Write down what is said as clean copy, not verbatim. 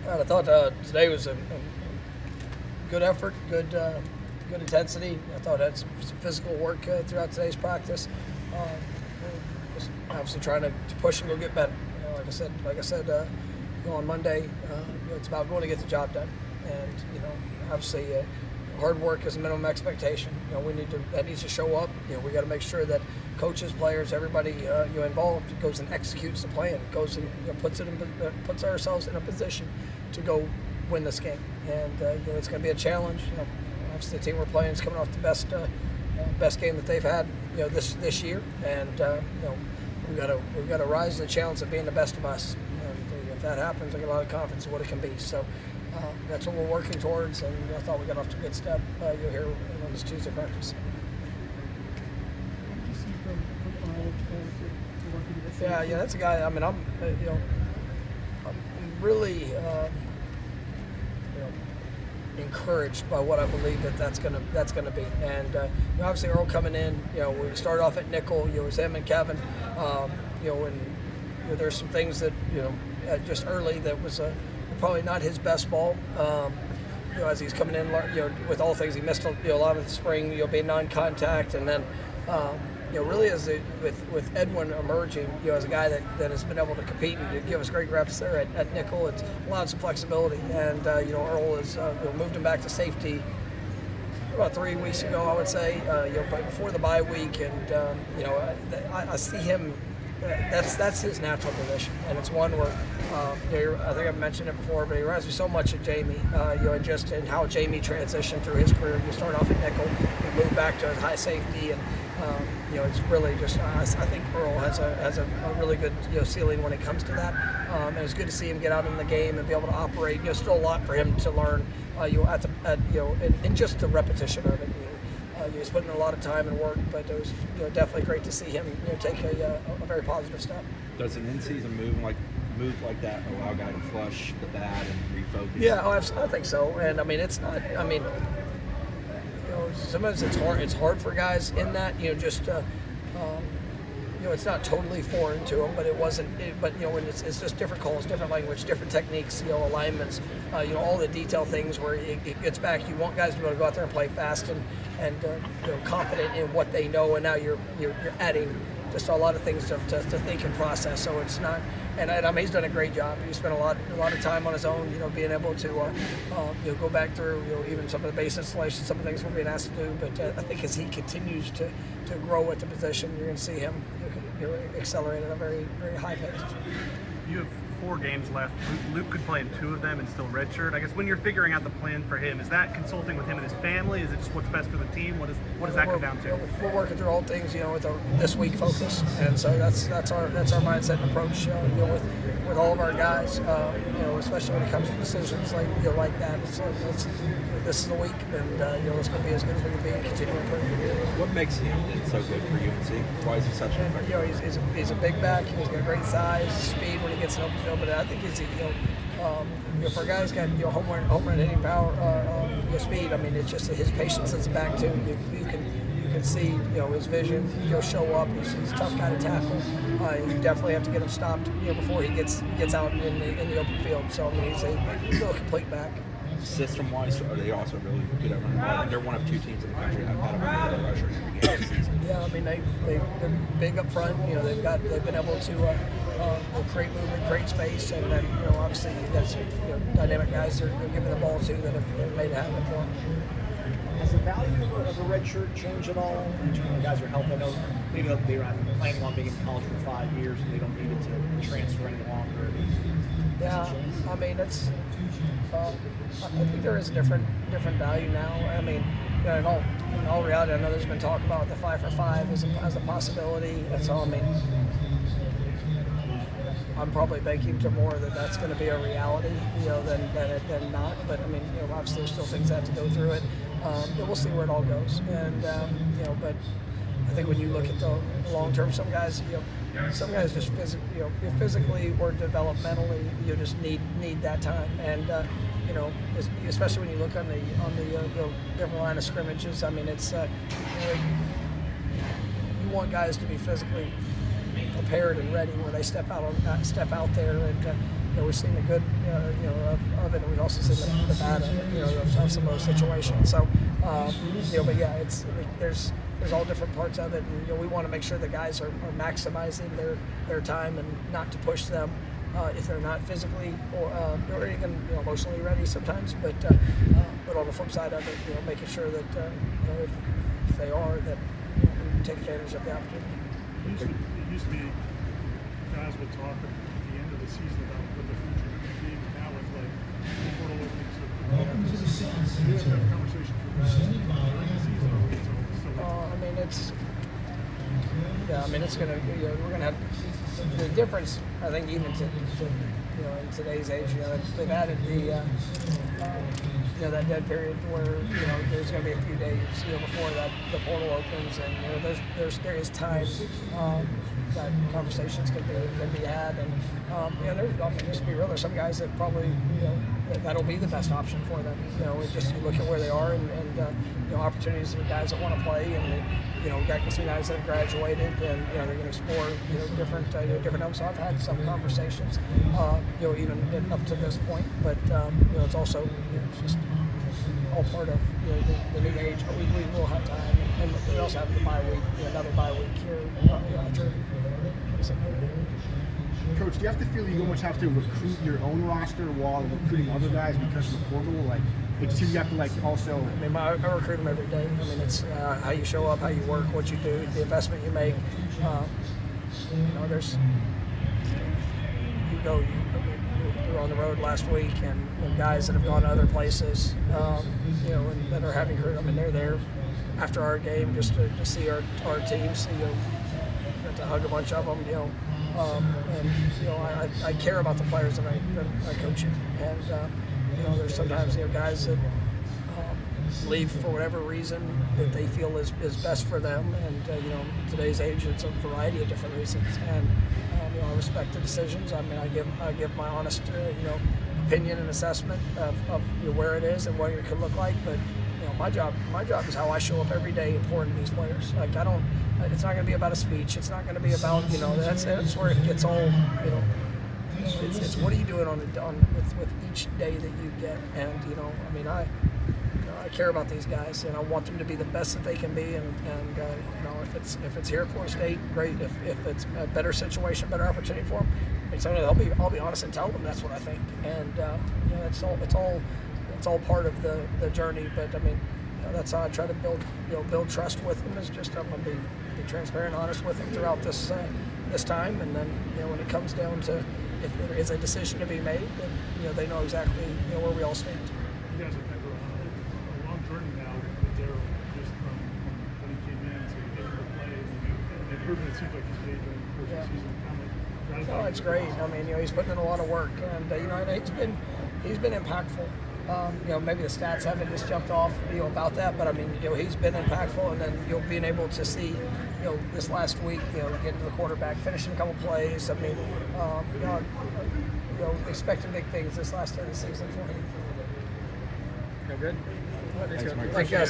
I thought today was a good effort, good intensity. I thought I had some physical work throughout today's practice. Just obviously trying to push and go get better. Like I said, on Monday, it's about going to get the job done, and obviously hard work is a minimum expectation. That needs to show up. We got to make sure that coaches, players, everybody involved goes and executes the plan, goes and puts ourselves in a position to go win this game. And it's going to be a challenge. Obviously the team we're playing is coming off the best game that they've had this year, and we've got to rise to the challenge of being the best of us. And if that happens, I get a lot of confidence in what it can be. So that's what we're working towards, and I thought we got off to a good step here on this Tuesday practice. What do you see from Earl to work into this? Yeah, that's a guy. I mean, I'm really encouraged by what I believe that's gonna be. And obviously Earl coming in, we started off at nickel. It was him and Kevin. And there's some things that just early that was probably not his best ball. As he's coming in, with all things, he missed a lot of the spring, being non-contact, and then really with Edwin emerging, as a guy that has been able to compete and to give us great reps there at nickel, it's allowed some flexibility. And Earl has moved him back to safety about 3 weeks ago, I would say, before the bye week, and I see him. That's his natural position, and it's one where I think I've mentioned it before, but he reminds me so much of Jamie. Just in how Jamie transitioned through his career. You start off at nickel, you move back to high safety, and it's really just. I think Earl has a really good ceiling when it comes to that, and it's good to see him get out in the game and be able to operate. Still a lot for him to learn. In just the repetition of it. He's putting in a lot of time and work, but it was definitely great to see him take a very positive step. Does an in-season move like that allow a guy to flush the bat and refocus? Yeah, I think so. And I mean, it's not. I mean, sometimes it's hard for guys in that it's not totally foreign to him, but it wasn't. But when it's just different calls, different language, different techniques, alignments, all the detail things where it gets back. You want guys to be able to go out there and play fast and confident in what they know, and now you're adding just a lot of things to think and process. So it's not. And I mean, he's done a great job. He spent a lot of time on his own, being able to go back through even some of the base installations, some of the things we're being asked to do. But I think as he continues to grow at the position, you're going to see him accelerate at a very, very high pace. You have 4 games left. Luke could play in 2 of them and still redshirt. I guess when you're figuring out the plan for him, is that consulting with him and his family? Is it just what's best for the team? What does that come down to? We're working through all things, with a this week focus, and so that's our mindset and approach, with all of our guys, especially when it comes to decisions like that. This is the week, and it's going to be as good as we can be and continue to improve. What makes him so good for UNC? Why is he such an effective? He's a big back. He's got great size, speed when he gets in open field. But I think he's for a guy who's got home run hitting power, speed. I mean, it's just his patience as a back too. You can see his vision. Show up. He's a tough guy to tackle. You definitely have to get him stopped before he gets out in the open field. So I mean, he's a complete back. System-wise, are they also really good at running? I think they're one of 2 teams in the country that have had a rusher in every game this season. Yeah, I mean they're big up front. They've been able to create movement, create space, and then obviously you've got some dynamic guys they're giving the ball to that have made it happen for them. Has the value of a red shirt changed at all? Guys are helping. I know maybe they're not planning on being in college for 5 years and they don't need it to transfer any longer. Yeah, I mean it's. I think there is a different value now. I mean, in all reality, I know there's been talk about the 5 for 5 as a possibility. And so, I mean, I'm probably banking to more that's going to be a reality, than not. But I mean, obviously there's still things that have to go through it. We'll see where it all goes. And but I think when you look at the long term, some guys just physically or developmentally, you just need that time. And especially when you look on the different line of scrimmages. I mean, it's you want guys to be physically prepared and ready when they step out there. And we've seen the good of it, and we've also seen the bad of some of those situations. So but yeah, there's all different parts of it, and we want to make sure the guys are maximizing their time and not to push them if they're not physically or even emotionally ready sometimes. But on the flip side of it, making sure that if they are, that we take advantage of the opportunity. It used to be guys would talk at the end of the season about what the future would be, but now with like portal openings, you have to have a conversation for guys during the season. It's gonna we're gonna have the difference. I think even to in today's age, they've added the that dead period where there's going to be a few days before the portal opens, and there is time that conversations can be had, and just to be real, there's some guys that probably that'll be the best option for them. Just you look at where they are and opportunities for guys that want to play, and got some guys that have graduated, and they're going to explore different elements. So I've had some conversations, even up to this point, but it's also just all part of the new age. But we will have time, and we also have the bye week, another bye week here after. Coach, do you have to feel you almost have to recruit your own roster while recruiting other guys because of the portal? Like, it seems you have to also. I recruit them every day. It's how you show up, how you work, what you do, the investment you make. There's we were on the road last week, and guys that have gone to other places, and that are having career. They're there after our game just to see our team, to hug a bunch of them, I care about the players that I coach, and there's sometimes guys that leave for whatever reason that they feel is best for them, and today's age it's a variety of different reasons, and I respect the decisions. I give my honest opinion and assessment of where it is and what it could look like, but my job is how I show up every day important to these players. It's not going to be about a speech. It's not going to be about that's where it gets all It's what are you doing with each day that you get, and I care about these guys, and I want them to be the best that they can be, and if it's here at Florida State, great. If it's a better situation, better opportunity for them, I'll be honest and tell them that's what I think, and it's all part of the journey. But that's how I try to build trust with them. Is just I'm gonna be transparent, honest with them throughout this time, and then when it comes down to if there is a decision to be made, then they know exactly where we all stand. You guys have been a long journey now with Darrell, just from when he came in to getting the plays and the improvement. It seems like he's made during the course of the season. No, it's great. He's putting in a lot of work, and he's been impactful. Maybe the stats haven't just jumped off about that, but he's been impactful, and then being able to see this last week getting to the quarterback, finishing a couple plays. Expecting big things this last day of the season for him. Good. Thanks, Mike. Thank you guys.